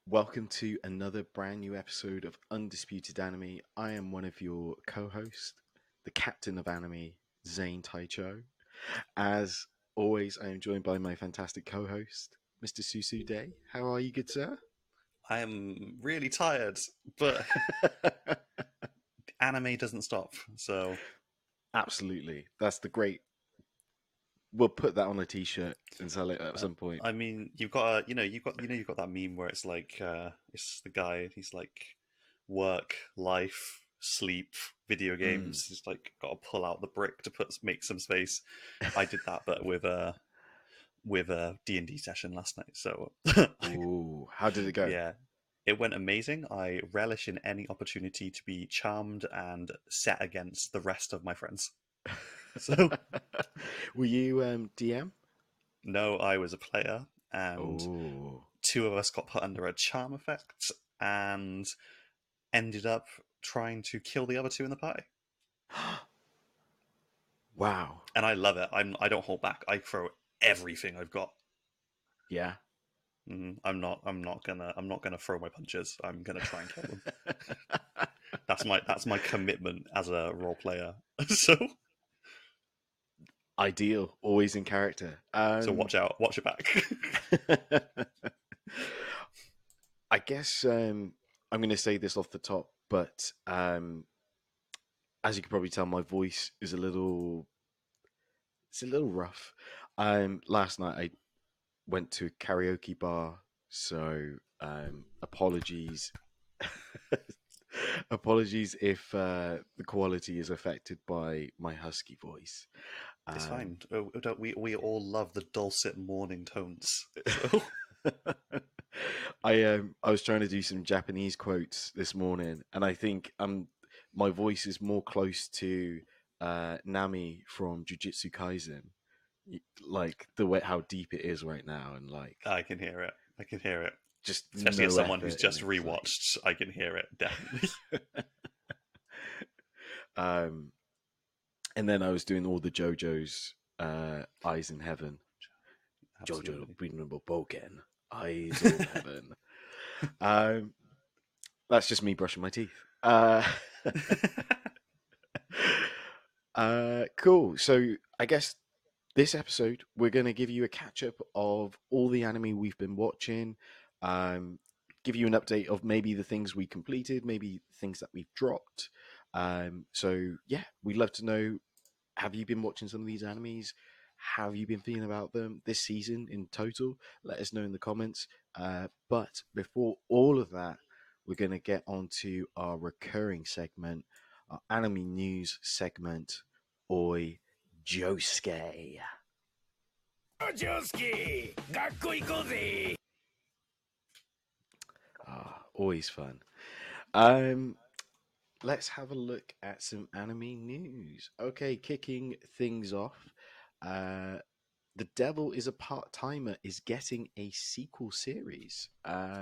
Welcome to another brand new episode of Undisputed Anime. I am one of your co-hosts, the captain of anime, Zane Taicho. As always, I am joined by my fantastic co-host, Mr. Susu Day. How are you, good sir? I am really tired, but anime doesn't stop. So Absolutely. That's the great. We'll put that on a t-shirt and sell it at some point. I mean, you've got you've got that meme where it's like it's the guy. He's like work, life, sleep, video Mm. games. He's like got to pull out the brick to make some space. I did that, but with a D&D session last night. So Ooh, how did it go? yeah, it went amazing. I relish in any opportunity to be charmed and set against the rest of my friends. So Were you DM? no, I was a player, and Oh, two of us got put under a charm effect and ended up trying to kill the other two in the party. wow. And I love it. I don't hold back. I throw everything I've got. Yeah. I'm not gonna throw my punches. I'm gonna try and kill them. That's my commitment as a role player. So Ideal, always in character. watch out, watch your back. I guess I'm going to say this off the top, but as you can probably tell, my voice is it's a little rough. Last night I went to a karaoke bar, so apologies. Apologies if the quality is affected by my husky voice. It's Um, fine. Don't we all love the dulcet morning tones. So. I was trying to do some Japanese quotes this morning, and I think my voice is more close to Nami from Jujutsu Kaisen, like the way how deep it is right now, and like I can hear it. I can hear it. just Especially as no someone who's effort, and just it's like rewatched, I can hear it definitely. um, and then I was doing all the JoJo's Eyes in Heaven, JoJo Absolutely. Reasonable Boken, Eyes of Heaven. Um, that's just me brushing my teeth. Cool. So I guess this episode we're going to give you a catch up of all the anime we've been watching. Um, give you an update of maybe the things we completed, maybe things that we've dropped. So yeah, we'd love to know: have you been watching some of these animes? Have you been feeling about them this season in total? Let us know in the comments. But before all of that, we're going to get onto our recurring segment, our anime news segment, Oi Josuke. Always fun. Um, let's have a look at some anime news. Okay, kicking things off. Uh, The Devil is a Part Timer is getting a sequel series.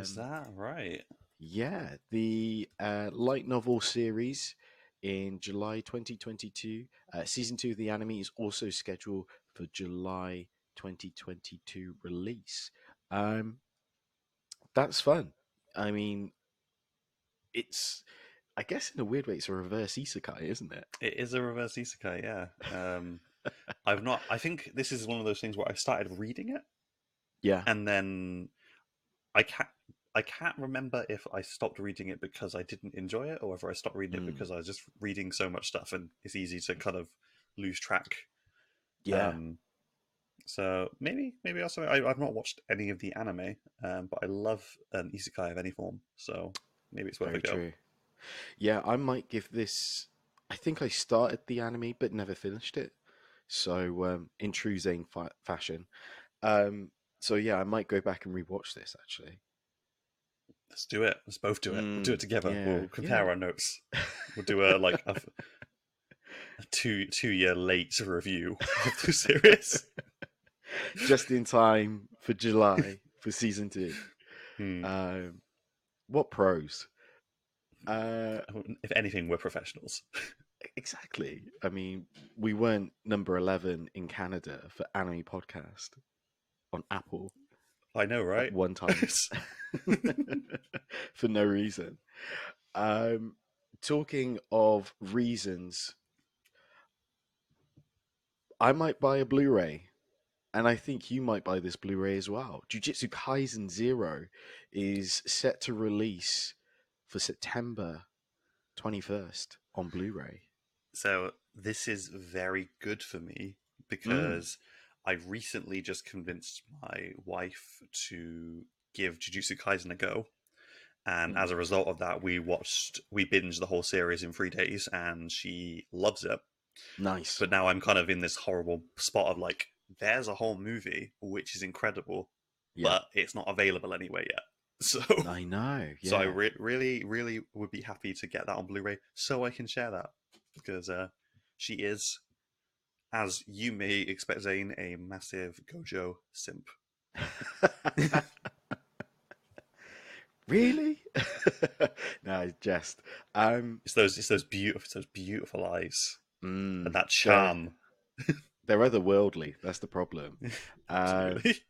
Is that right? Yeah, the light novel series in July 2022. Season 2 of the anime is also scheduled for July 2022 release. Um, that's fun. I mean, it's, I guess in a weird way, it's a reverse isekai, isn't it? It is a reverse isekai, yeah. I've not. I think this is one of those things where I started reading it, Yeah. and then I can't. I can't remember if I stopped reading it because I didn't enjoy it, or whether I stopped reading it Mm. because I was just reading so much stuff, and it's easy to kind of lose track. Yeah. Um, So maybe also I've not watched any of the anime, but I love an isekai of any form. So maybe it's worth a Very go. true. Yeah, I might give this. I think I started the anime but never finished it. So, in true Zane fashion. Um, so yeah, I might go back and rewatch this actually. Let's do it. Let's both do it. We'll do it together. Yeah, We'll yeah. compare our notes. We'll do a 2 year late review of the series. Just in time for July for season 2. Hmm. Um, what pros? Uh, If anything, we're professionals. exactly. I mean, we weren't number 11 in Canada for anime podcast on Apple I know, at right? one time. for no reason. Um, Talking of reasons, I might buy a Blu-ray, and I think you might buy this Blu-ray as well. Jujutsu Kaisen Zero is set to release for September 21st on Blu-ray. So this is very good for me Mm, because I recently just convinced my wife to give Jujutsu Kaisen a go. And as mm, a result of that, we binged the whole series in 3 days, and she loves it. nice. But now I'm kind of in this horrible spot of like, there's a whole movie which is incredible, Yeah, but it's not available anywhere yet. So, I know. so I Yeah. really, really would be happy to get that on Blu-ray so I can share that because she is, as you may expect, Zane, a massive Gojo simp. Really? No, it's jest. Um, It's those beautiful eyes and that they're charm. otherworldly. That's the problem. Uh, Absolutely.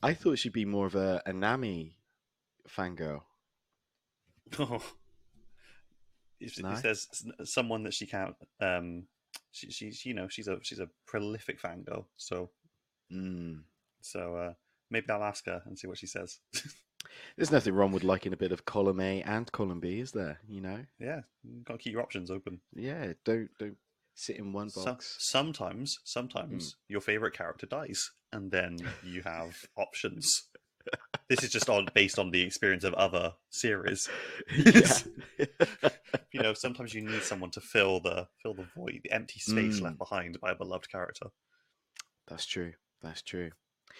I thought she'd be more of a Nami fangirl. Oh, if No. there's someone that she can't, she's she's a prolific fangirl. Mm. So maybe I'll ask her and see what she says. There's nothing wrong with liking a bit of column A and column B, is there? Yeah, got to keep your options open. Yeah. Don't sit in one box. Sometimes Mm. your favorite character dies, and then you have options. This is just on based on the experience of other series. Yeah. Sometimes you need someone to fill the void, the empty space left Mm. behind by a beloved character. That's true. That's true.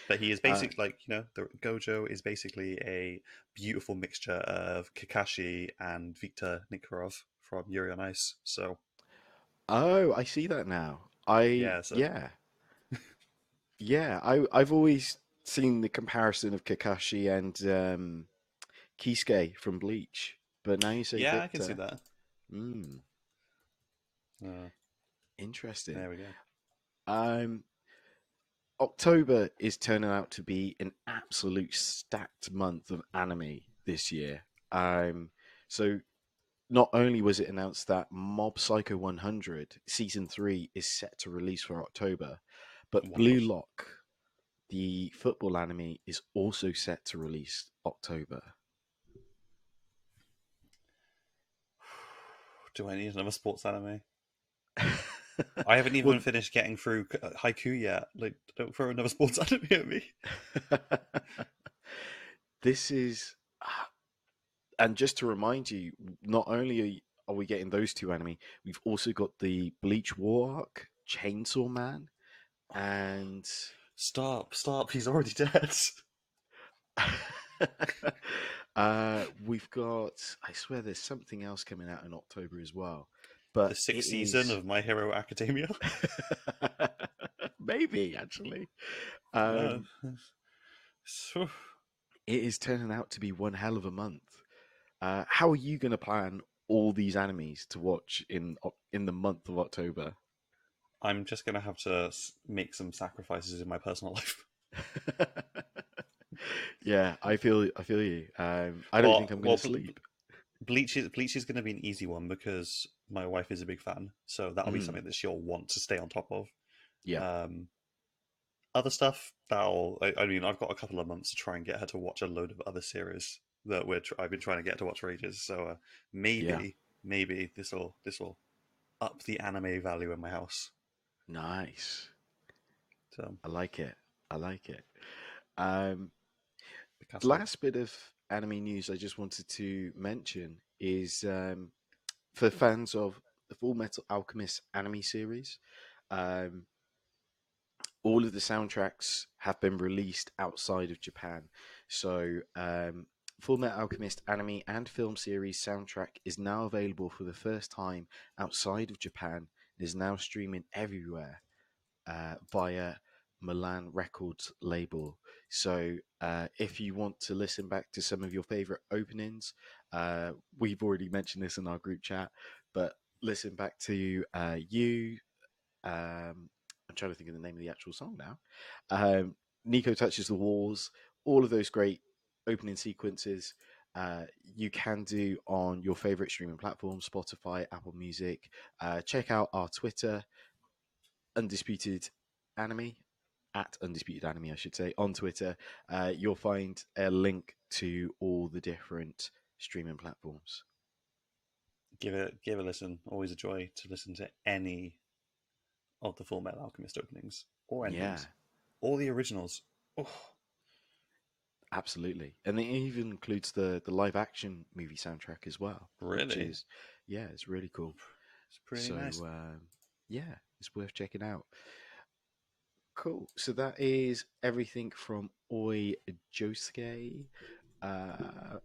But he is Uh, basically the Gojo is basically a beautiful mixture of Kakashi and Viktor Nikiforov from Yuri on Ice. So oh, I see that now. I yeah, so yeah. Yeah, I've always seen the comparison of Kakashi and Kisuke from Bleach, but now you say yeah, I can see Victor. that. Hmm, Uh, interesting. there we go. Um, October is turning out to be an absolute stacked month of anime this year. So not only was it announced that Mob Psycho 100 season 3 is set to release for October, but Blue Wild. Lock, the football anime, is also set to release October. Do I need another sports anime? I haven't even Well, finished getting through Haiku yet. Like, don't throw another sports anime at me. this is, and just to remind you, not only are we getting those two anime, we've also got the Bleach War arc, Chainsaw Man, and Stop! He's already dead. we've got. I swear, there's something else coming out in October as well, The but it sixth season is of My Hero Academia. maybe actually. Uh, Um, it is turning out to be one hell of a month. How are you going to plan all these animes to watch in the month of October? I'm just gonna have to make some sacrifices in my personal life. Yeah, I feel you. I don't think Well, I'm going to well, sleep. Bleach is going to be an easy one because my wife is a big fan, so that'll be Mm, something that she'll want to stay on top of. yeah, Um, Other stuff I mean, I've got a couple of months to try and get her to watch a load of other series that I've been trying to get to watch for ages. So yeah, maybe this will up the anime value in my house. nice. So I like it. I like it. Um, Picasso. Last bit of anime news I just wanted to mention is for fans of the Full Metal Alchemist anime series. Um, all of the soundtracks have been released outside of Japan. So, Full Metal Alchemist anime and film series soundtrack is now available for the first time outside of Japan. It is now streaming everywhere via Milan Records label. So, if you want to listen back to some of your favorite openings, we've already mentioned this in our group chat, but listen back to You, I'm trying to think of the name of the actual song now. Nico Touches the Walls, all of those great opening sequences, you can do on your favorite streaming platform, Spotify, Apple Music. Check out our Twitter, Undisputed Anime, at Undisputed Anime, I should say, on Twitter. You'll find a link to all the different streaming platforms. Give a listen. Always a joy to listen to any of the Full Metal Alchemist openings or Yeah, endings, all the originals. Oh, absolutely. And it even includes the live action movie soundtrack as well, which really? is, yeah, it's really cool. It's pretty So, nice. yeah, it's worth checking out. Cool. So that is everything from Oi Josuke. Uh,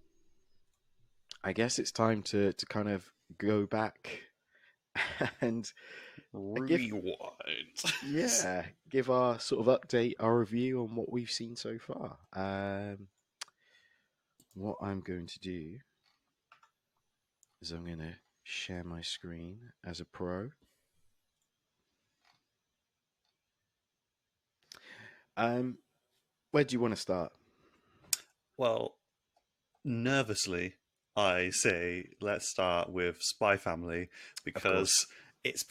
I guess it's time to kind of go back and give Rewind. give our sort of update, our review on what we've seen so far. What I'm going to do is I'm going to share my screen as a pro. Um, where do you want to start? Well, nervously, I say let's start with Spy Family Of course. because it's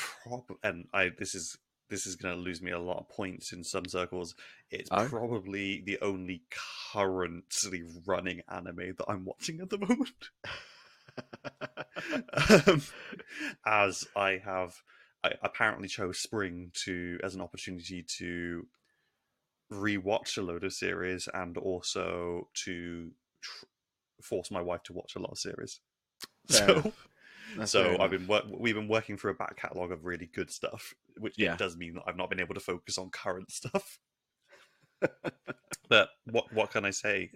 and I this is going to lose me a lot of points in some circles. It's Oh, probably the only currently running anime that I'm watching at the moment. um, as I apparently chose spring to as an opportunity to rewatch a load of series and also to force my wife to watch a lot of series. fair So, enough. That's fair enough. we've been working through a back catalogue of really good stuff, which it Yeah. does mean that I've not been able to focus on current stuff. But what can I say?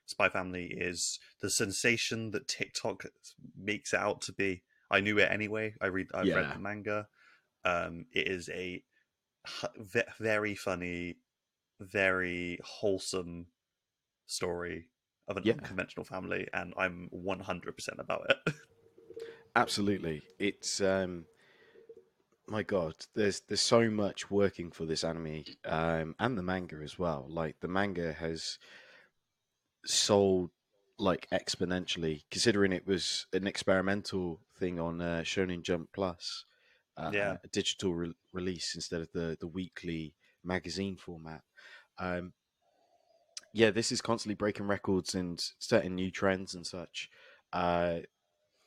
Spy Family is the sensation that TikTok makes it out to be. I knew it anyway. I've read Yeah. the manga. It is a very funny, very wholesome story of an Yeah. unconventional family, and I'm 100% about it. Absolutely. It's my god, there's so much working for this anime, and the manga as well. Like the manga has sold like exponentially, considering it was an experimental thing on Shonen Jump Plus, Yeah, a digital release instead of the weekly magazine format. Um, yeah, this is constantly breaking records and setting new trends and such. Uh,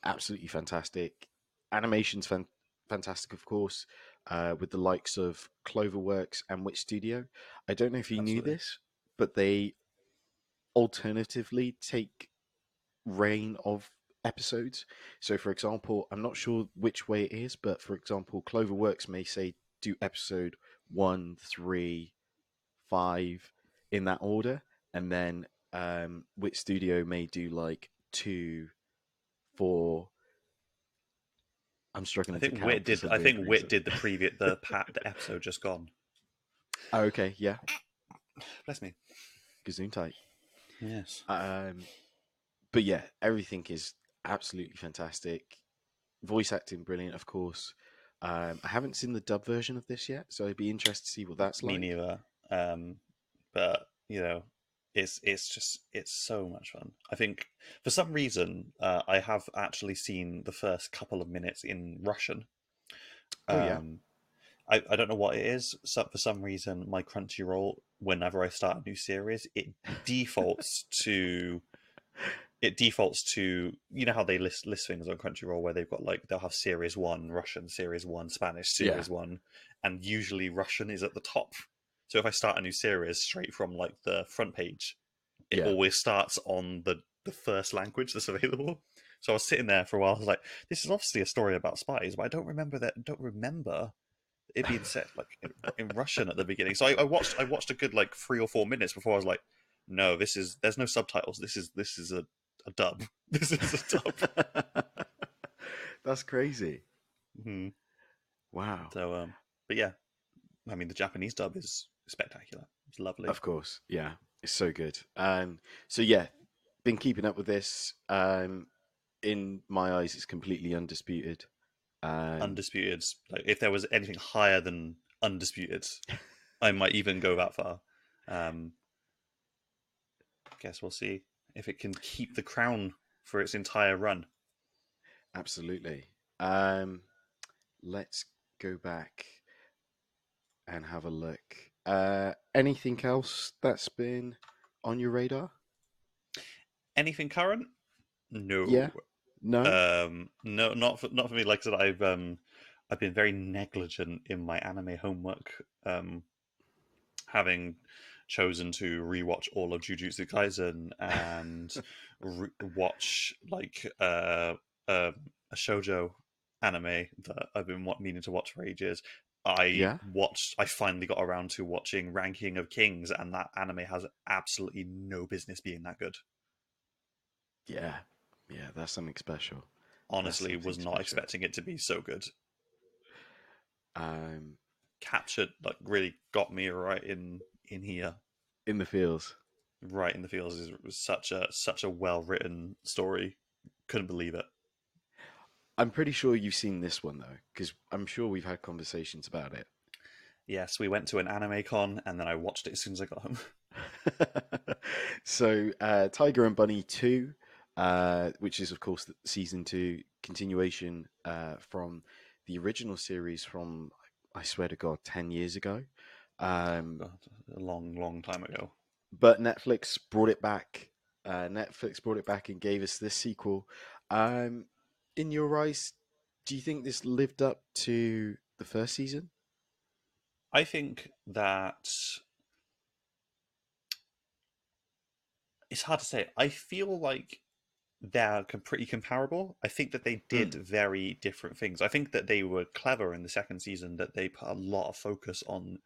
Absolutely fantastic. Animation's fantastic, of course, with the likes of Cloverworks and Witch Studio. I don't know if you knew absolutely. this, but they alternatively take reign of episodes. So, for example, I'm not sure which way it is, but for example, Cloverworks may say do episode one, three, five in that order, and then Wit Studio may do like two, four. I'm I struggling to think count Wit for did. some I weird think Wit reason. did the episode just gone. Oh, okay, yeah, Bless me. Gesundheit. Yes. Um, but yeah, everything is absolutely fantastic. Voice acting brilliant, of course. I haven't seen the dub version of this yet, so I'd be interested to see what that's Me like. neither. But it's so much fun. I think for some reason I have actually seen the first couple of minutes in Russian. Oh yeah, Um, I don't know what it is. So for some reason, my Crunchyroll, whenever I start a new series, defaults to you know how they list things on Crunchyroll where they've got like they'll have series one Russian, series one Spanish, yeah, series one, and usually Russian is at the top. So if I start a new series straight from like the front page, it yeah. always starts on the first language that's available. So I was sitting there for a while. I was like, "This is obviously a story about spies, but I don't remember that. Don't remember it being set like in Russian at the beginning." So I watched a good like 3 or 4 minutes before I was like, "No, there's no subtitles. This is a dub. This is a dub." That's crazy. Hmm. Wow. So, but yeah, I mean, the Japanese dub is spectacular. It's lovely. Of course, yeah, it's so good. So yeah, been keeping up with this. In my eyes, it's completely undisputed. Um, Undisputed. Like, if there was anything higher than undisputed, I might even go that far. Um, guess we'll see. if it can keep the crown for its entire run. Absolutely. Let's go back and have a look. Anything else that's been on your radar? Anything current? No. Yeah. No. No, not for me. Like I said, I've been very negligent in my anime homework. Having chosen to rewatch all of Jujutsu Kaisen and watch like a shoujo anime that I've been meaning to watch for ages. Yeah. I finally got around to watching Ranking of Kings, and that anime has absolutely no business being that good. Yeah. Yeah. That's something special. That's Honestly, something was not special. expecting it to be so good. Um, Captured, like, really got me right in here, in the fields. right in the feels. It was such a well written story. Couldn't believe it. I'm pretty sure you've seen this one though, because I'm sure we've had conversations about it. Yes, we went to an anime con, and then I watched it as soon as I got home. So, Tiger and Bunny 2, which is, of course, the season 2 continuation from the original series from, I swear to God, 10 years ago. Um, God, a long time ago. but Netflix brought it back. Netflix brought it back and gave us this sequel. Um, in your eyes, do you think this lived up to the first season? I think that it's hard to say. I feel like they're pretty comparable. I think that they did Mm, very different things. I think that they were clever in the second season, that they put a lot of focus on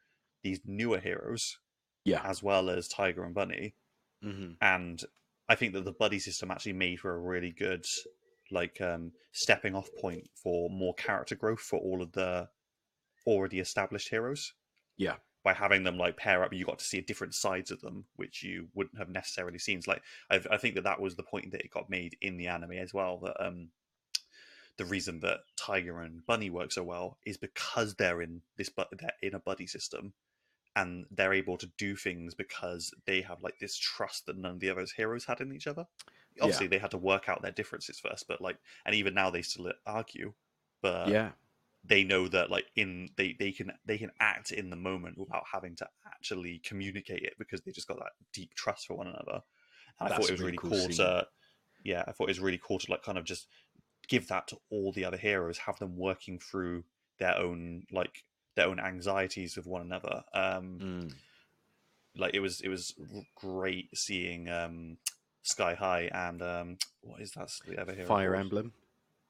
these newer heroes yeah. as well as Tiger and Bunny. Hmm. And I think that the buddy system actually made for a really good stepping off point for more character growth for all of the already established heroes. Yeah. By having them like pair up, you got to see different sides of them, which you wouldn't have necessarily seen. So, like, I think that that was the point that it got made in the anime as well. That the reason that Tiger and Bunny work so well is because they're in this, but they're in a buddy system, and they're able to do things because they have like this trust that none of the other heroes had in each other. Yeah. Obviously, they had to work out their differences first, but like, and even now they still argue, but Yeah. they know that like they can act in the moment without having to actually communicate it because they just got that deep trust for one another. And I thought That's it a was really really cool cool scene. to, yeah, I thought it was really cool to like kind of just give that to all the other heroes, have them working through their own like their own anxieties with one another. Mm. Like it was great seeing Sky High and what is that the other hero Fire called? Emblem.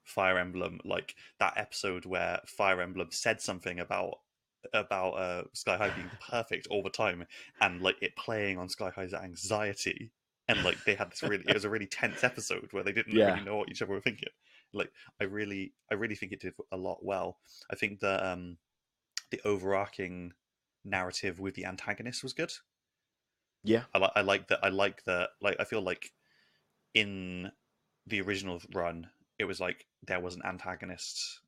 Fire Emblem, like that episode where Fire Emblem said something about Sky High being perfect all the time, and like it playing on Sky High's anxiety, and like they had this really, it was a really tense episode where they didn't really Yeah. know what each other were thinking. Like I really think it did a lot well. I think that the overarching narrative with the antagonist was good. Yeah. I like that. Like I feel like in the original run, it was like there was an antagonist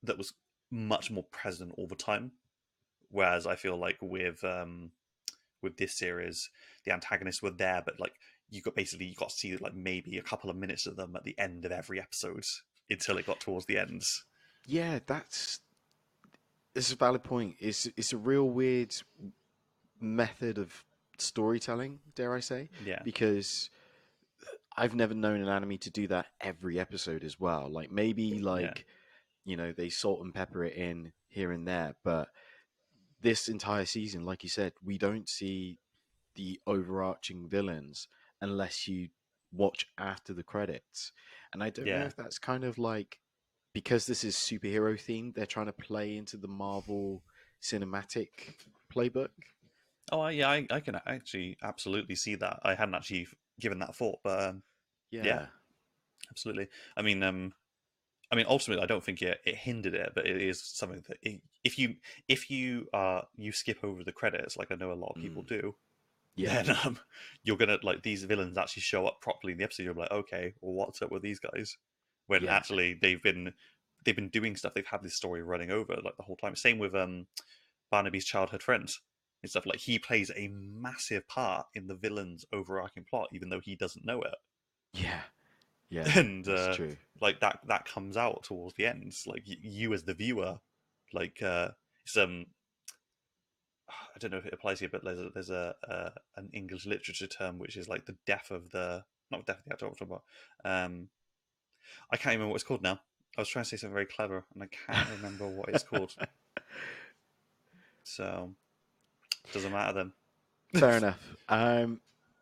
that was much more present all the time. Whereas I feel like with this series, the antagonists were there, but like you got to see like maybe a couple of minutes of them at the end of every episode until it got towards the ends. Yeah, that's a valid point. It's a real weird method of storytelling, dare I say, Yeah, because I've never known an anime to do that every episode as well. Like maybe yeah, like, they salt and pepper it in here and there, but this entire season, like you said, we don't see the overarching villains unless you watch after the credits. And I don't know yeah. if that's kind of like because this is superhero themed, they're trying to play into the Marvel cinematic playbook. Yeah, I can actually absolutely see that. I hadn't actually given that thought, but yeah, Yeah. absolutely. I mean, ultimately, I don't think it hindered it, but it is something that if you skip over the credits, like I know a lot of people Mm. do, Yeah. then you're gonna like these villains actually show up properly in the episode. You're like, okay, well, what's up with these guys? When Yeah. actually they've been doing stuff. They've had this story running over like the whole time. Same with Barnaby's childhood friends. and stuff. Like he plays a massive part in the villain's overarching plot, even though he doesn't know it. Yeah, yeah, And that's true. like that comes out towards the end. Like you as the viewer, like it's I don't know if it applies here, but there's an English literature term which is like the death of the not death of the actor. I'm talking about. I can't remember what it's called now. I was trying to say something very clever, and I can't remember what it's called. So doesn't matter then. Fair enough.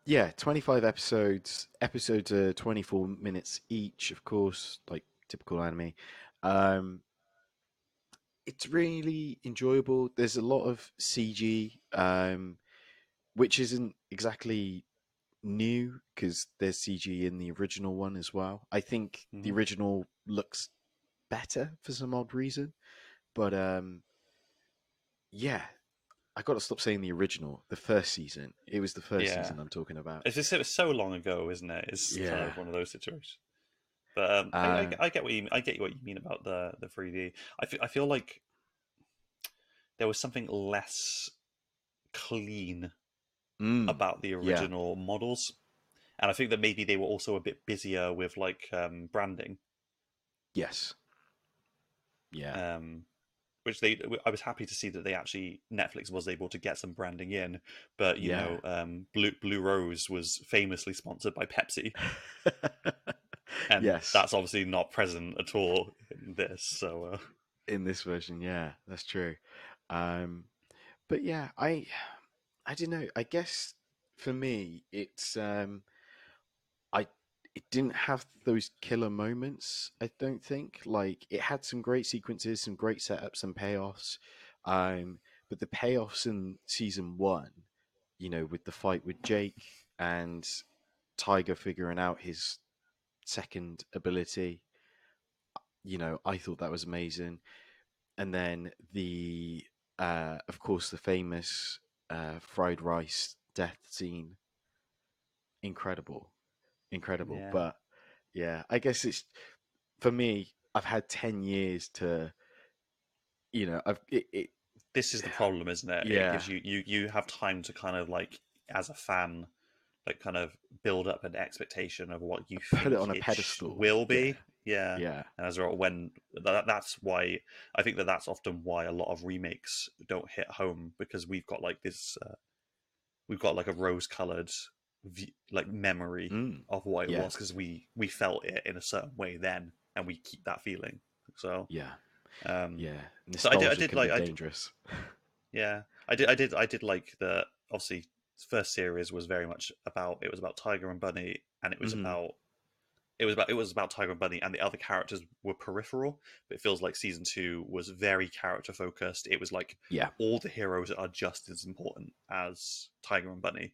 Yeah, 25 episodes. Episodes are 24 minutes each, of course, like typical anime. Um, it's really enjoyable. There's a lot of CG, which isn't exactly new because there's CG in the original one as well. I think the Mhm. original looks better for some odd reason, but yeah, I got to stop saying the original. The first season. It was the first Yeah, season I'm talking about. it's just it was so long ago, isn't it? It's kind Yeah. of one of those situations. But Uh, I get I get what you mean about the 3D. I feel like there was something less clean about the yeah. original models, and I think that maybe they were also a bit busier with like branding. Yes. Yeah. Um, which I was happy to see that they actually Netflix was able to get some branding in, but you Yeah. know, Blue Rose was famously sponsored by Pepsi, and Yes. that's obviously not present at all in this. So In this version, yeah, that's true. Um, but yeah, I don't know. I guess for me, it's I it didn't have those killer moments. I don't think like it had some great sequences, some great setups and payoffs. But the payoffs in season one, with the fight with Jake and Tiger figuring out his second ability, I thought that was amazing. And then of course, the famous fried rice death scene, incredible, incredible. yeah, But yeah, I guess it's for me. I've had 10 years to, this is the problem, isn't it? It yeah, gives you have time to kind of like as a fan, like kind of build up an expectation of what you put it think on a it pedestal. will Yeah, be. Yeah, yeah. and as well, when that's why I think that that's often why a lot of remakes don't hit home because we've got like this, we've got like a rose-colored like memory Mm, of what it yeah, was because we felt it in a certain way then, and we keep that feeling. So, yeah, um, yeah. so I Nostalgia did can be like dangerous. yeah, I did like the obviously first series was very much about it was about Tiger and Bunny, and Hmm. it was about Tiger and Bunny, and the other characters were peripheral. But it feels like season two was very character focused. It was like Yeah, all the heroes are just as important as Tiger and Bunny,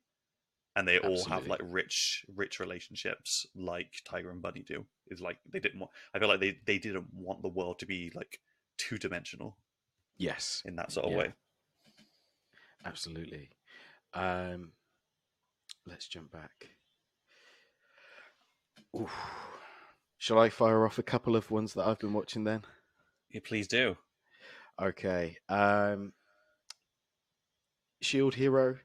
and they all have absolutely. like rich relationships like Tiger and Bunny do. Is like they didn't want. I feel like they didn't want the world to be like two dimensional Yes, in that sort of yeah, way. absolutely. Um, let's jump back. Oof. Shall I fire off a couple of ones that I've been watching then? Yeah, please do. Okay. Shield Hero,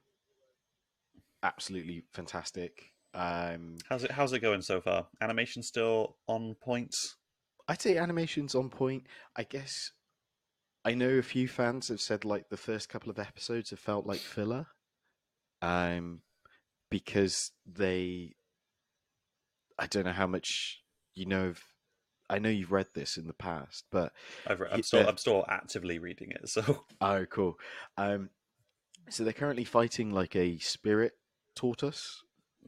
absolutely fantastic. How's it going so far? Animation still on point? I'd say animation's on point. I guess I know a few fans have said like the first couple of episodes have felt like filler. Um, because I don't know how much you know of. I know you've read this in the past, but they're I'm still actively reading it. So oh cool. Um, so they're currently fighting like a spirit tortoise,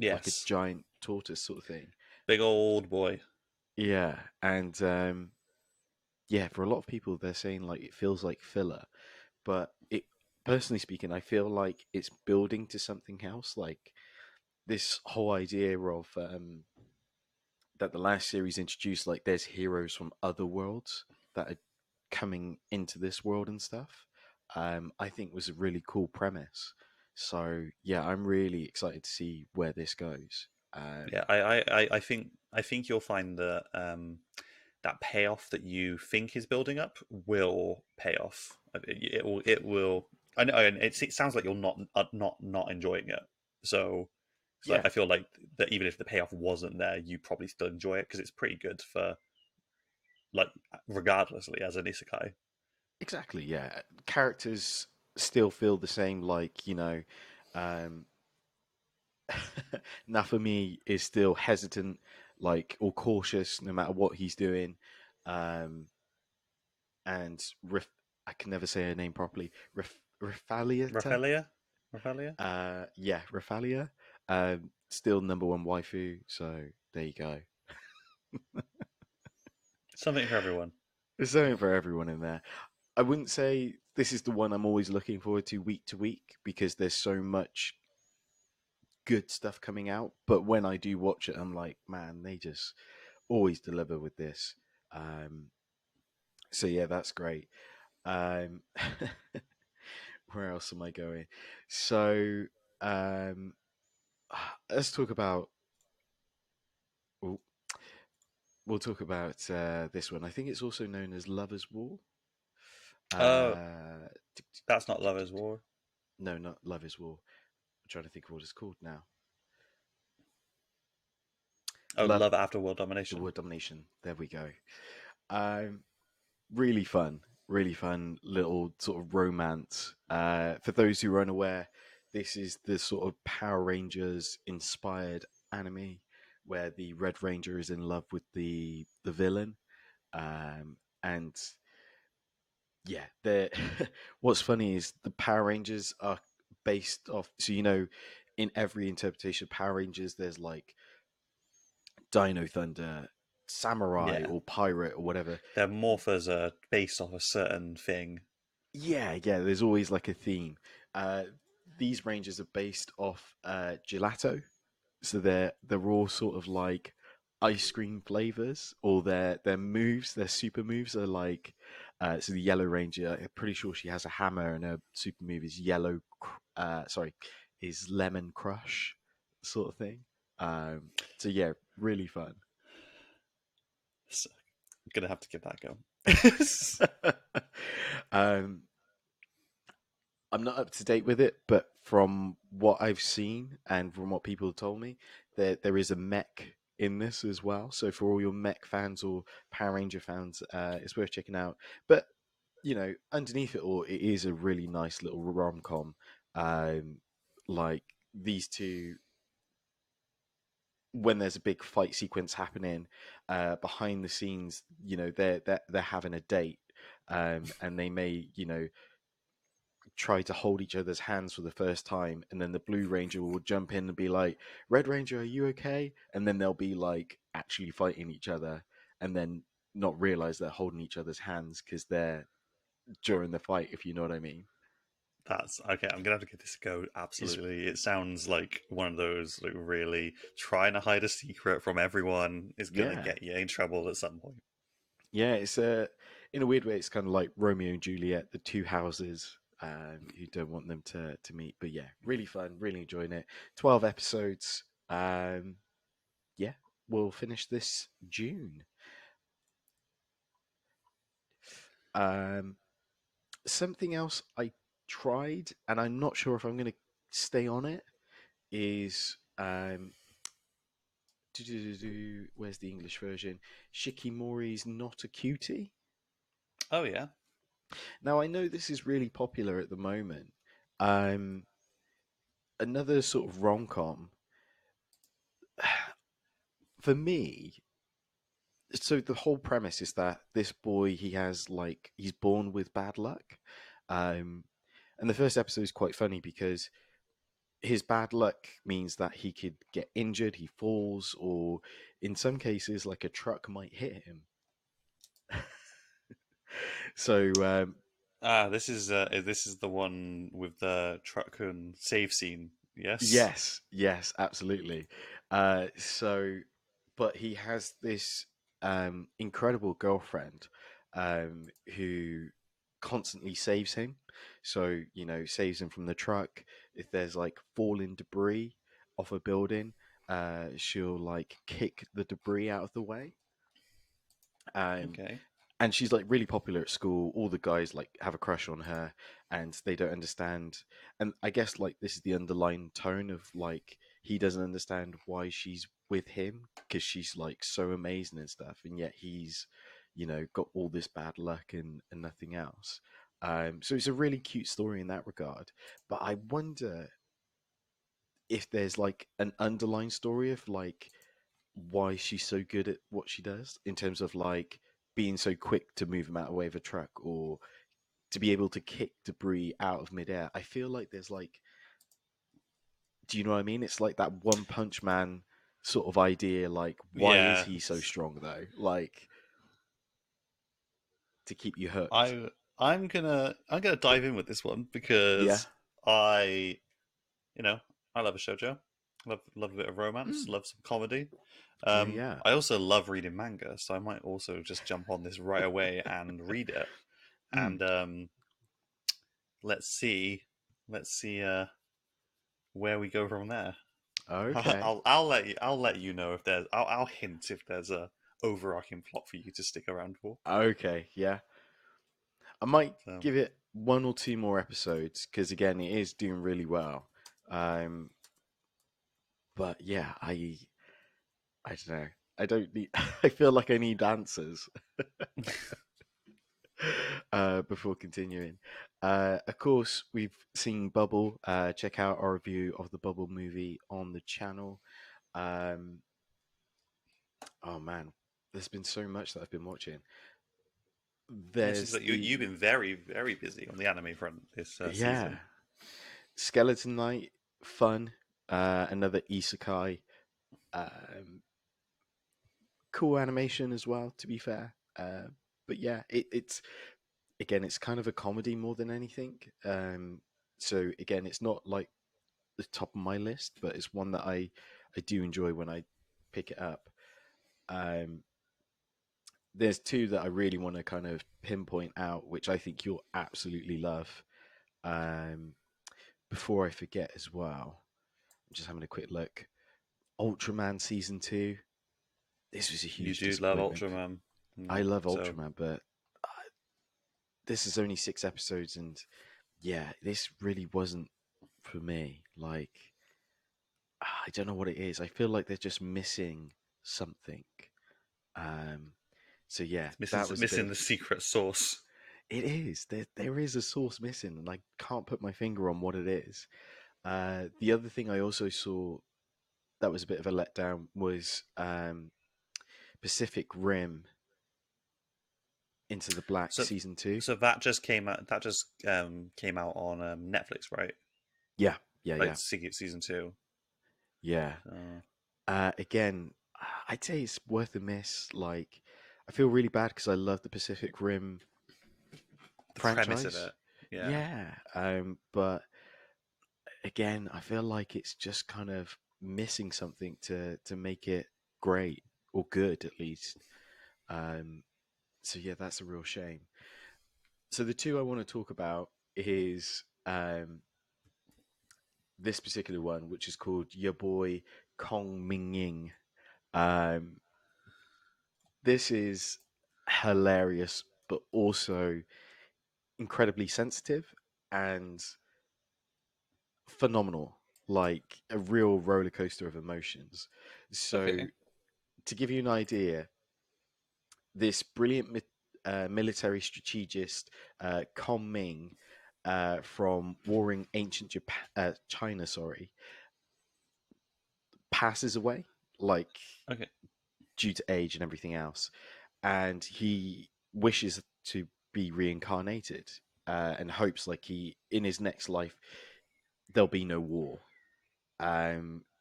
like a yes, giant tortoise sort of thing. big old boy. Yeah, and yeah, for a lot of people, they're saying like it feels like filler, but personally speaking, I feel like it's building to something else. Like this whole idea of that the last series introduced, like there's heroes from other worlds that are coming into this world and stuff. I think was a really cool premise. So yeah, I'm really excited to see where this goes. Yeah, I think you'll find that that payoff that you think is building up will pay off. It will I know, and it sounds like you're not enjoying it. So, so Yeah, I feel like that even if the payoff wasn't there, you probably still enjoy it because it's pretty good for like regardlessly as an isekai. exactly. Yeah, characters still feel the same. Like um, Nafumi is still hesitant, like or cautious, no matter what he's doing. Um, and I can never say her name properly. Rifaliata. Raphaelia, Raphaelia, Yeah, Rafalia. Still number one waifu. So there you go. something for everyone. There's something for everyone in there. I wouldn't say this is the one I'm always looking forward to week because there's so much good stuff coming out. But when I do watch it, I'm like, man, they just always deliver with this. Um, so yeah, that's great. Um, where else am I going? So um, let's talk about. We'll, we'll talk about this one. I think it's also known as Lovers' War. Oh, Uh, that's not Lovers War. no, not Lovers' War. I'm trying to think of what it's called now. Oh, Love Love After World the Domination. Word Domination. There we go. Um, really fun little sort of romance. For those who are unaware, this is the sort of Power Rangers inspired anime where the Red Ranger is in love with the villain. And yeah, they what's funny is the Power Rangers are based off. So in every interpretation of Power Rangers, there's like Dino Thunder, Samurai, Yeah, or Pirate, or whatever. their morphers are based off a certain thing. Yeah. There's always like a theme. Uh, these Rangers are based off gelato, so they're all sort of like ice cream flavors, or their moves, their super moves are like. So the Yellow Ranger, I'm pretty sure she has a hammer, and her super move is is Lemon Crush, sort of thing. So yeah, really fun. So, I'm gonna have to give that a go. um, I'm not up to date with it, but from what I've seen and from what people have told me, there is a mech in this as well. So for all your mech fans or Power Ranger fans, it's worth checking out. But underneath it all, it is a really nice little rom com. Um, like these two, when there's a big fight sequence happening, behind the scenes, they're having a date, and they may try to hold each other's hands for the first time, and then the Blue Ranger will jump in and be like, Red Ranger, are you okay? And then they'll be like actually fighting each other, and then not realize they're holding each other's hands because they're during the fight, if you know what I mean. That's okay. I'm gonna have to give this a go. It's Absolutely, it sounds like one of those like really trying to hide a secret from everyone is gonna yeah, get you in trouble at some point. yeah. It's in a weird way, it's kind of like Romeo and Juliet, the two houses. Who don't want them to meet, but yeah, really fun, really enjoying it. 12 episodes. Yeah, we'll finish this June. Um, Something else I tried, and I'm not sure if I'm going to stay on it, is where's the English version? Shikimori's Not a Cutie. Oh yeah, Now I know this is really popular at the moment. Um, Another sort of rom com for me. So the whole premise is that this boy he's born with bad luck, um, and the first episode is quite funny because his bad luck means that he could get injured, he falls, or in some cases, like a truck might hit him. So, this is the one with the truck and save scene. Yes. yes, absolutely. So, but he has this incredible girlfriend who constantly saves him. So, saves him from the truck. If there's like falling debris off a building, she'll like kick the debris out of the way. Um, Okay. and she's like really popular at school. All the guys like have a crush on her, and they don't understand. And I guess like this is the underlying tone of like he doesn't understand why she's with him because she's like so amazing and stuff, and yet he's, got all this bad luck and nothing else. So it's a really cute story in that regard. But I wonder if there's like an underlying story of like why she's so good at what she does in terms of like being so quick to move him out of the way of a truck or to be able to kick debris out of midair. I feel like there's like, do you know what I mean? It's like that One Punch Man sort of idea. Like, why is Yeah, he so strong though? Like, to keep you hooked. I'm gonna dive in with this one Yeah. because I you know I love a shoujo, love a bit of romance, Mm. love some comedy. Yeah. Yeah. I also love reading manga, so I might also just jump on this right away and read it. Mm. And let's see, let's see where we go from there. Okay. I'll let you know if there's I'll hint if there's a overarching plot for you to stick around for. Okay. Yeah. I might So give it one or two more episodes because again, it is doing really well. Um, but yeah, I don't know. I don't need. I feel like I need answers before continuing. Of course, we've seen Bubble. Check out our review of the Bubble movie on the channel. Um, oh man, there's been so much that I've been watching. it seems There's like you've the been very busy on the anime front this yeah, season. Skeleton Knight, fun. Another isekai. Um, cool animation as well. To be fair, but yeah, it's again, it's kind of a comedy more than anything. So again, it's not like the top of my list, but it's one that I do enjoy when I pick it up. Um, there's two that I really want to kind of pinpoint out, which I think you'll absolutely love. Um, before I forget as well, I'm just having a quick look. Ultraman season two. This was a You huge do love disappointment. Ultraman, I love so Ultraman, but this is only 6 episodes, and yeah, this really wasn't for me. Like, I don't know what it is. I feel like they're just missing something. Um, so yeah, it's missing that was a bit missing of the secret sauce. it is. There is a source missing, and I can't put my finger on what it is. The other thing I also saw that was a bit of a letdown was Pacific Rim Into the Black So season two. so that just came out. That just came out on Netflix, right? Yeah, yeah, Like yeah, season two. yeah. So Again, I'd say it's worth a miss. Like, I feel really bad because I love the Pacific Rim the premise of franchise. it, yeah, Yeah, but again, I feel like it's just kind of missing something to make it great or good at least. Um, so yeah, that's a real shame. So the two I want to talk about is this particular one, which is called Your Boy Kong Ming Ying. Um, this is hilarious, but also incredibly sensitive and phenomenal, like a real roller coaster of emotions. So, okay. to give you an idea, this brilliant military strategist, Kong Ming, from warring ancient China, sorry, passes away, like Okay. due to age and everything else, and he wishes to be reincarnated, and hopes like he in his next life there'll be no war.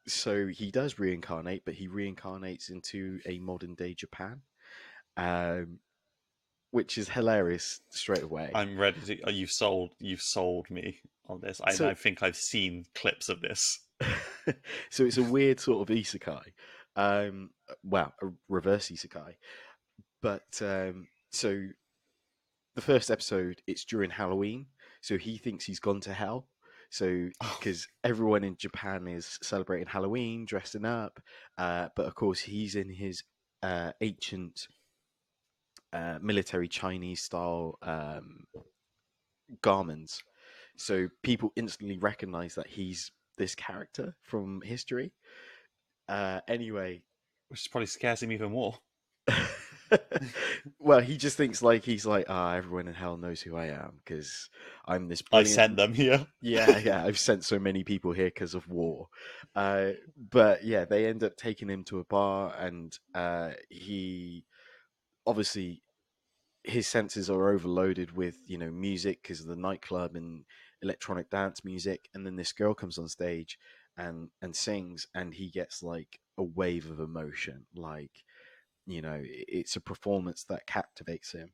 So he does reincarnate, but he reincarnates into a modern day Japan, um, which is hilarious straight away. I'm ready to. You've sold me on this. So, I think I've seen clips of this. so it's a weird sort of isekai, well, a reverse isekai. But so the first episode, it's during Halloween, so he thinks he's gone to hell. So Oh, because everyone in Japan is celebrating Halloween, dressing up, but of course he's in his ancient military Chinese style garments. So people instantly recognize that he's this character from history. Anyway, which probably scares him even more. well, he just thinks like he's like, everyone in hell knows who I am because I'm this I brilliant. sent them here. Yeah, yeah, I've sent so many people here because of war. But yeah, they end up taking him to a bar, and he obviously his senses are overloaded with music because of the nightclub and electronic dance music, and then this girl comes on stage and sings, and he gets like a wave of emotion, like it's a performance that captivates him.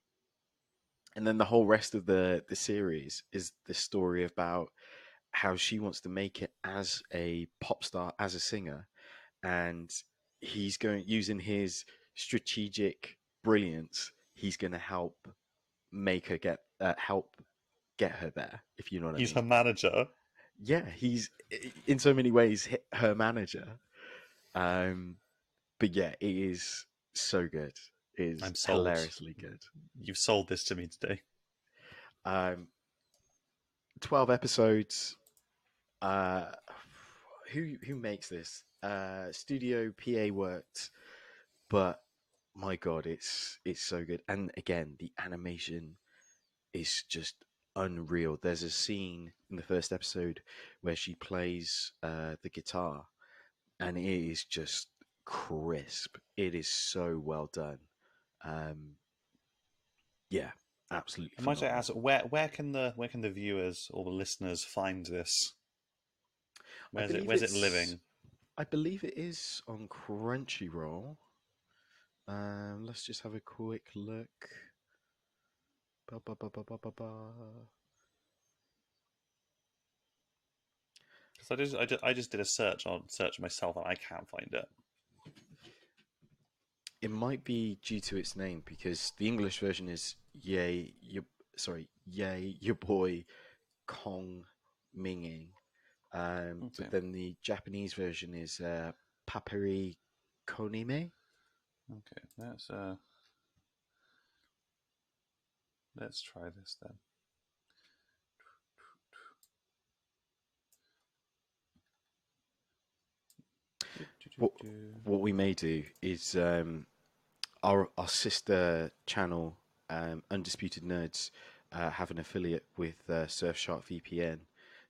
And then the whole rest of the series is the story about how she wants to make it as a pop star, as a singer, and he's going using his strategic brilliance. He's going to make her help get her there, if you know what I He's her mean. manager. Yeah, he's in so many ways her manager. Um, but yeah, it is so good. It is I'm sold. hilariously good. You've sold this to me today. Um, 12 episodes. Uh, who makes this? Studio PA worked, but my god, it's so good. And again, the animation is just unreal. There's a scene in the first episode where she plays the guitar, and it is just crisp. It is so well done. Um, yeah, absolutely I might I phenomenal. ask, where can the viewers or the listeners find this? I Where's it believe where's it it's. living? I believe it is on Crunchyroll. Let's just have a quick look. Ba, ba, ba, ba, ba, ba, ba. Because I just did a search myself and I can't find it. It might be due to its name because the English version is Yay, your boy Kong Minging. But Okay, then the Japanese version is Paperi Konime. okay. Let's try this then. What what we may do is our sister channel, Undisputed Nerds, have an affiliate with Surfshark VPN.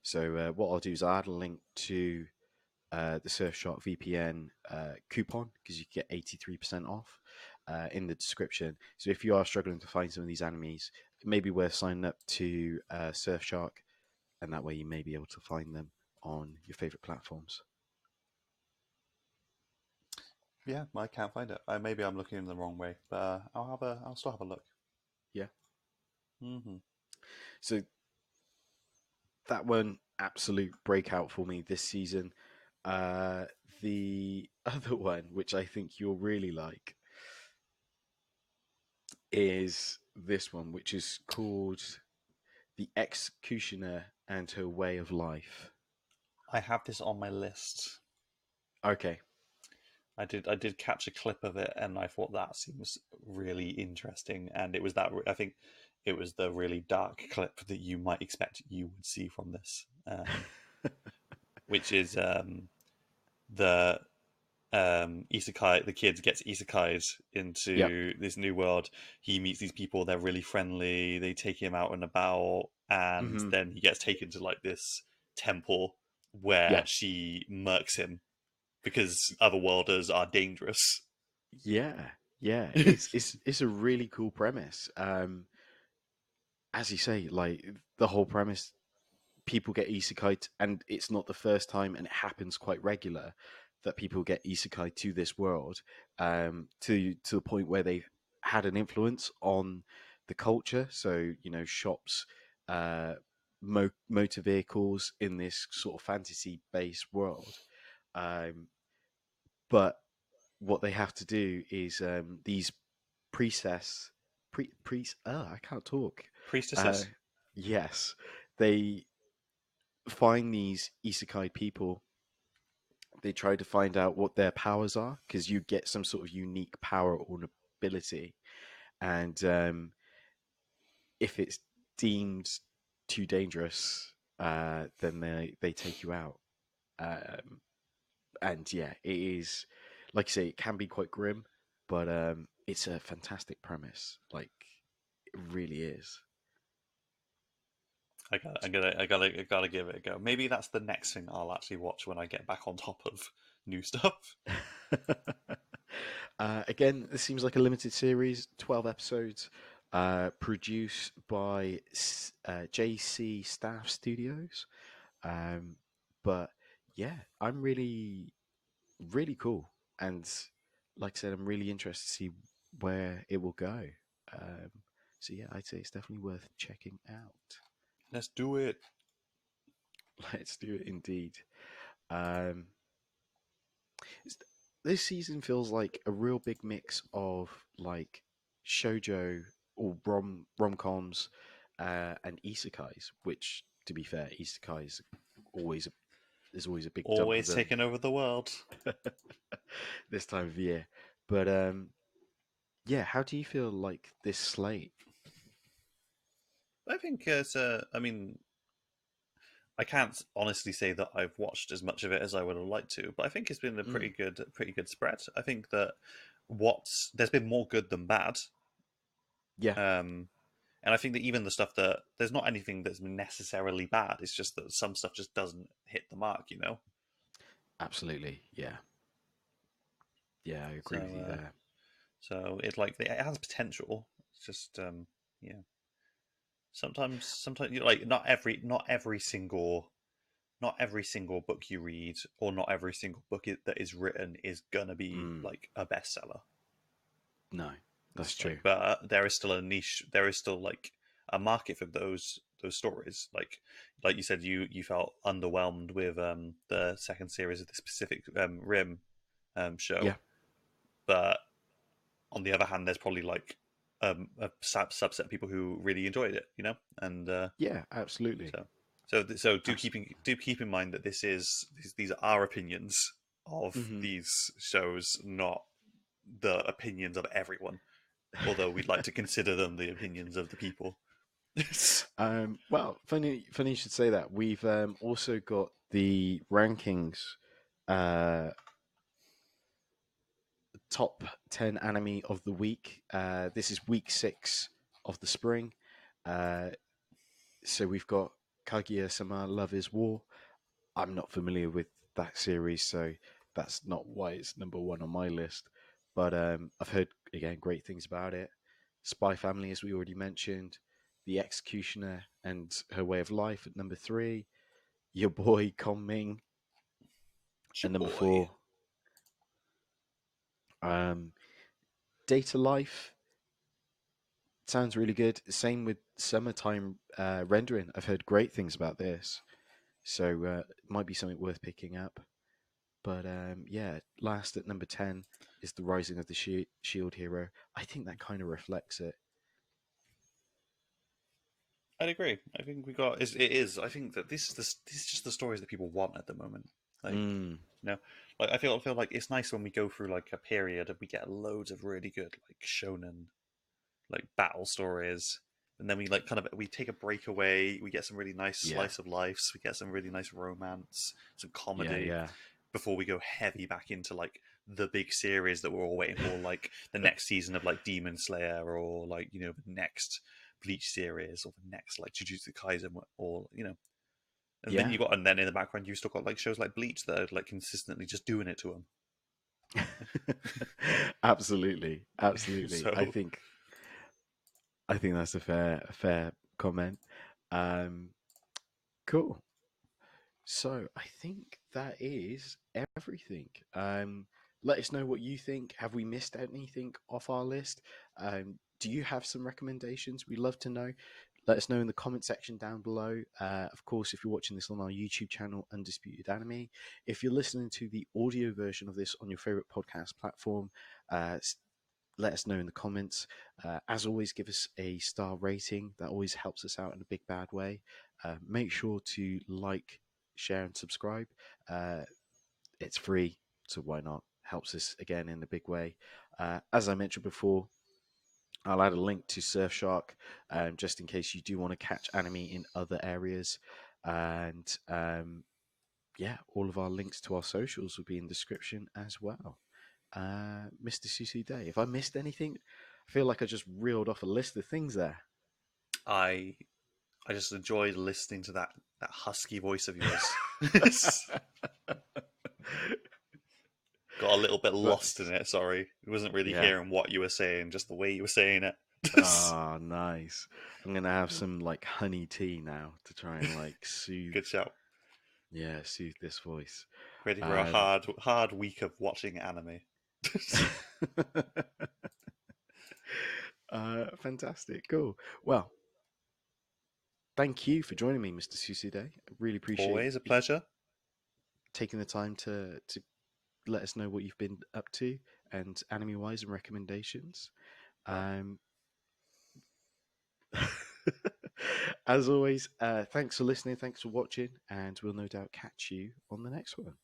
So what I'll do is I'll add a link to the Surfshark VPN coupon because you get 83% off in the description. So if you are struggling to find some of these animes, it may be worth signing up to Surfshark, and that way you may be able to find them on your favorite platforms. Yeah, I can't find it. Maybe I'm looking in the wrong way, but I'll still have a look. Yeah. Hmm. So that one absolute breakout for me this season. Uh, the other one, which I think you'll really like, is this one, which is called The Executioner and Her Way of Life. I have this on my list. Okay. I did catch a clip of it, and I thought that seems really interesting. And it was that I think it was the really dark clip that you might expect you would see from this, which is the isekai. The kid gets isekais Yep. into this new world. He meets these people. They're really friendly. They take him out and about, and Hmm. then he gets taken to like this temple where Yeah. she murks him because otherworlders are dangerous. Yeah. Yeah. It's a really cool premise. As you say, like the whole premise, people get isekai, and it's not the first time, and it happens quite regular that people get isekai to this world, to the point where they had an influence on the culture. So shops, uh, motor vehicles in this sort of fantasy-based world. Um, but what they have to do is these priestess, I can't talk. Uh, Priestesses. yes, they find these isekai people. They try to find out what their powers are because you get some sort of unique power or ability, and if it's deemed too dangerous, then they take you out. Um, and yeah, it is like I say, it can be quite grim, but it's a fantastic premise. Like it really is. I gotta give it a go. Maybe that's the next thing I'll actually watch when I get back on top of new stuff. Again, this seems like a limited series, 12 episodes, produced by JC Staff Studios. Um, but yeah, I'm really cool. And like I said, I'm really interested to see where it will go. Um, so yeah, I'd say it's definitely worth checking out. Let's do it. Let's do it indeed. Um, it's- this season feels like a real big mix of like shojo or rom coms and isekais. Which, to be fair, isekais always there's always a big dump of Always them taking over the world. this time of year. But yeah, how do you feel like this slate? I think it's. I mean, I can't honestly say that I've watched as much of it as I would have liked to, but I think it's been a Mm, pretty good spread. I think that what's there's been more good than bad. yeah, Um, and I think that even the stuff that there's not anything that's necessarily bad. It's just that some stuff just doesn't hit the mark, you know. absolutely. Yeah, yeah, I So, agree with you there. so it like it has potential. It's just, yeah. Sometimes you know, like not every single book you read or not every single book that is written is gonna be Mm, like a bestseller. no, that's It's true. like, but there is still a niche. There is still like a market for those stories. Like you said, you felt underwhelmed with the second series of the specific Rim show, Yeah, but on the other hand, there's probably like a subset of people who really enjoyed it, you know, and yeah, absolutely. so so Absolutely. do keep in mind that these are our opinions of Hmm. these shows, not the opinions of everyone. Although we'd like to consider them the opinions of the people. Well, funny you should say that. We've also got the rankings, uh, top 10 anime of the week. This is week 6 of the spring. Uh, so we've got Kaguya-sama Love is War. I'm not familiar with that series, so that's not why it's number one on my list. But I've heard again great things about it. Spy Family, as we already mentioned, The Executioner and Her Way of Life at number 3. Your boy Kong Ming at number Boy. 4. Um, Data Life sounds really good. Same with Summertime Rendering. I've heard great things about this, so it might be something worth picking up. But yeah, last at number 10 is The Rising of the Shield Hero. I think that kind of reflects it. I'd agree. I think we got it is. I think that this is just the stories that people want at the moment. Like, Mm, you know, like I feel like it's nice when we go through like a period and we get loads of really good like shonen like battle stories, and then we like kind of we take a break away. We get some really nice yeah, slice of lives. We get some really nice romance, some yeah, comedy yeah, before we go heavy back into like the big series that we're all waiting for, like the next season of like Demon Slayer, or like you know the next Bleach series, or the next like Jujutsu Kaisen, or you know. And then yeah. you got, and then in the background you still got like shows like Bleach that are like consistently just doing it to them. Absolutely, absolutely. So I think that's a fair comment. Um, cool. So I think that is everything. Let us know what you think. Have we missed anything off our list? Do you have some recommendations? We'd love to know. Let us know in the comment section down below. Of course, if you're watching this on our YouTube channel, Undisputed Anime, if you're listening to the audio version of this on your favorite podcast platform, uh, let us know in the comments. As always, give us a star rating. That always helps us out in a big bad way. Make sure to like, share, and subscribe. Uh, it's free, so why not? Helps us again in a big way. As I mentioned before, I'll add a link to Surfshark, just in case you do want to catch anime in other areas. And yeah, all of our links to our socials will be in the description as well. Mr. Susie Day, if I missed anything, I feel like I just reeled off a list of things there. I just enjoyed listening to that husky voice of yours. Got a little bit lost in Nice. it. Sorry, I wasn't really Yeah. hearing what you were saying, just the way you were saying it. Ah, nice. I'm gonna have some like honey tea now to try and like soothe, Good shout. yeah, soothe this voice. Ready for a Um, hard week of watching anime. fantastic, cool. Well, thank you for joining me, Mr. Susie Day. I really appreciate Always a you pleasure. taking the time to let us know what you've been up to and anime wise and recommendations. Um, as always, thanks for listening, thanks for watching, and we'll no doubt catch you on the next one.